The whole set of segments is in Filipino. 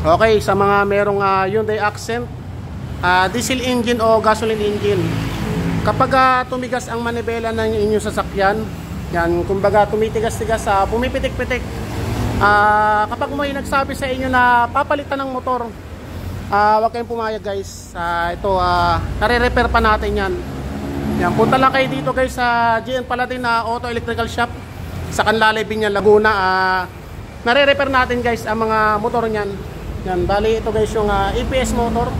Okay, sa mga merong Hyundai Accent, diesel engine o gasoline engine, kapag tumigas ang manibela ng inyong sasakyan, yan, kumbaga tumitigas-tigas, pumipitik-pitik, kapag may nagsabi sa inyo na papalitan ng motor, huwag kayong pumayag guys. Ito, nare-repair pa natin yan. Yan, punta lang kayo dito guys sa GN Paladin na Auto Electrical Shop sa Canlalay, Binyan, Laguna. Nare-repair natin guys ang mga motor niyan. Yan, bali ito guys yung EPS motor.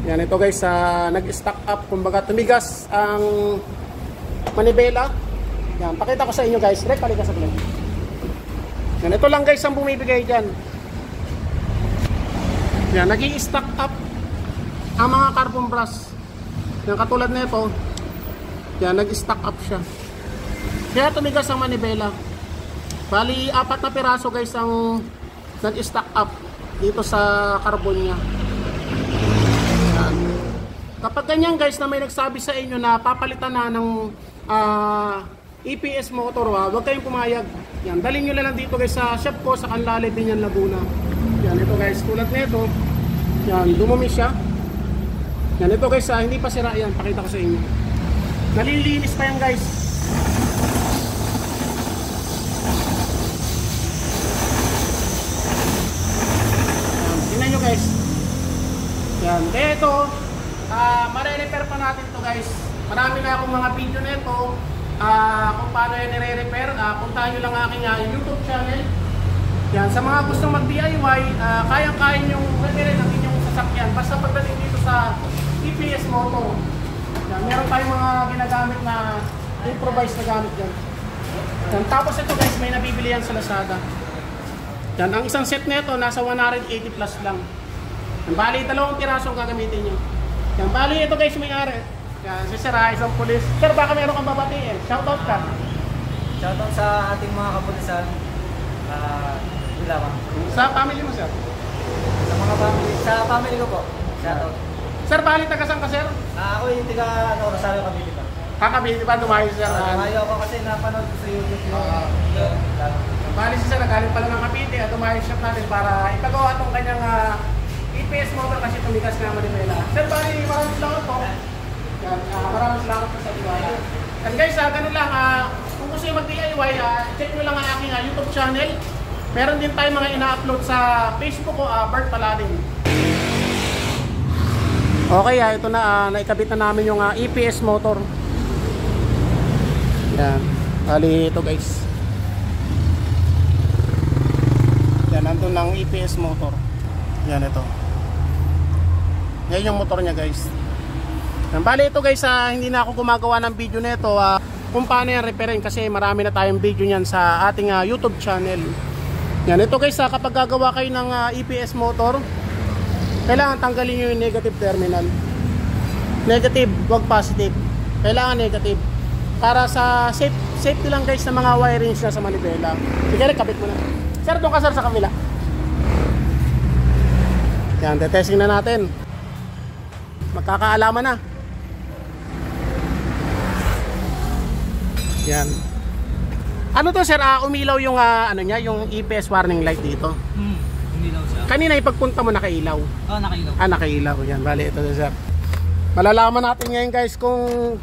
Yan, ito guys, nag-stack up, kumbaga tumigas ang manibela. Yan, pakita ko sa inyo guys. Rek, palika sa vlog. Yan, ito lang guys ang bumibigay dyan. Yan, nag-i-stack up ang mga carbon brass. Yan, katulad nito. Yan, nag-stack up siya. Kaya tumigas ang manibela. Bali, 4 na piraso guys ang nag-stack up dito sa carbon niya. Yan. Kapag ganyan guys na may nagsabi sa inyo na papalitan na ng EPS motor, huwag kayong pumayag. Yan, dalhin nyo lang dito guys sa shop ko sa Canlalay, Binyan, Laguna. Yan, ito guys, tulad nito. Yan, dumumi siya. Yan, ito guys, hindi pa sira yan. Pakita ko sa inyo. Nalilinis pa yan guys. Yan, tingnan nyo guys. Yan, kaya ito, mare-repair pa natin to guys. Marami na akong mga video nito kung paano yan nire-repair. Puntahan nyo lang aking YouTube channel. Yan, sa mga gustong mag-DIY, kayang-kaya nyong repairin ang inyong sasakyan. Basta pagdating dito sa EPS motor. Yan, meron tayong mga ginagamit na improvised na gamit yan. Yan, tapos ito guys, may nabibili yan sa Lazada. Yan, ang isang set nito nasa 180 plus lang. Yan, bali, 2 piraso ang gagamitin nyo. Yan, bali, ito guys, may-ari. Yan, si Sir, isang pulis. Sir, baka meron kang babatiin. Shoutout ka. Shoutout sa ating mga kapulisan. Wala ba? Sa family mo, Sir? Sa mga family, sa family ko po. Shoutout. Sir, bali, taga-san ka, Sir? Ako yung tiga Rosario, Cavite pa. Kakabili ba? Dumayo, Sir? Dumayo ako kasi napanood ko sa YouTube yung bali si Sir, nagaling pala ng Cavite at dumayo shop natin para ipagawa itong kanyang EPS motor kasi tumigas nga manibela. Sir, bali, maraming salamat po. Yan, maraming salamat po sa diwala. And guys, ganun lang, kung gusto nyo mag-DIY, check nyo lang ang aking YouTube channel. Meron din tayo mga ina-upload sa Facebook ko, Bert Paladin. Okay, ito na, naikabit na namin yung EPS motor. Yan, bali ito guys. Yan, nandun ng EPS motor. Yan, ito. Yan yung motor niya guys. Yan, bali ito guys, hindi na ako gumagawa ng video nito kung paano yan repairin kasi marami na tayong video niyan sa ating YouTube channel. Yan, ito guys, kapag gagawa kayo ng EPS motor, kailangan tanggalin nyo yung negative terminal. Negative, wag positive. Kailangan negative. Para sa safety lang guys ng mga wirings na sa manibela. Sige, kapit mo na. Sir, doon ka sir sa kabila. Yan, detesting na natin. Magkakaalaman na. Yan. Ano to sir, umilaw yung ano niya, yung EPS warning light dito. Umilaw siya. Kanina ipagpunta mo nakailaw. Oh, nakailaw. Nakailaw. Yan, bali ito sir. Malalaman natin ngayon guys kung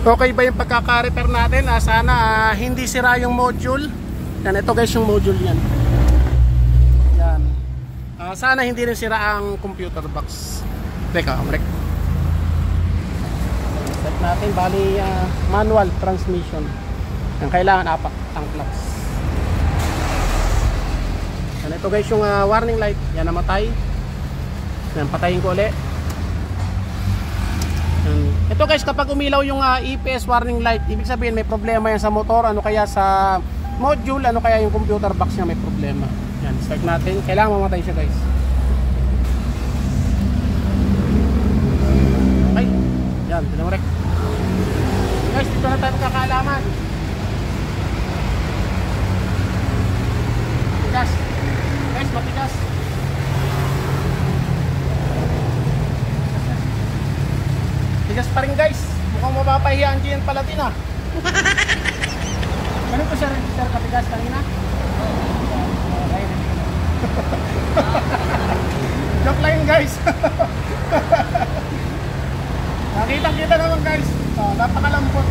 okay ba yung pagkaka-repair natin. Sana hindi sira yung module. Yan, ito guys yung module yan. Yan. Sana hindi rin sira ang computer box. Teka, break. Set natin, bali manual transmission. Yan, kailangan 4 ang clutch. Yan, ito guys yung warning light. Yan, namatay. Yan, patayin ko ulit. Ito guys, kapag umilaw yung EPS warning light, ibig sabihin may problema yan sa motor, ano kaya sa module, ano kaya yung computer box niya may problema. Yan, start natin. Kailangan mamatay siya guys. Okay. Yan, tinurek. Guys, dito na tayo magkakaalaman. Matigas. Guys, matigas. Tigas pa rin guys. Mukhang mapapahiya ang GN Paladin ah. Ganun po siya rin sir katigas kanina? Okay. Joke lang yun, guys. Nakita-kita naman, guys. Napakalambot.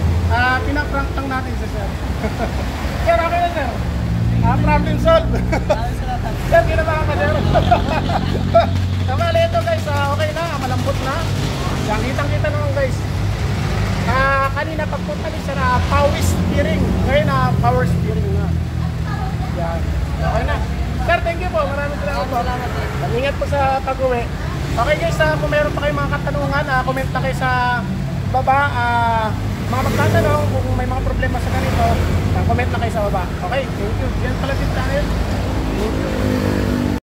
Pinaprank lang natin sa sir. Sir, okay na, sir. Problem solved. Maraming salamat. Sir, ginawa ka, sir. Kamali ito, guys. Okay na, malambot na. Yan, kitang-kita naman, guys. Kanina pagpunta ni sir, power steering. Ngayon, power steering na. Yan. Okay na. Sir, thank you po. Maraming salamat po. Salamat eh. Ingat po sa pag-uwi. Okay guys, kung meron pa kayong mga katanungan, comment na kayo sa baba. Mga magtatanong kung may mga problema sa ganito, comment na kayo sa baba. Okay, thank you. Yan pala din tayo. Thank you.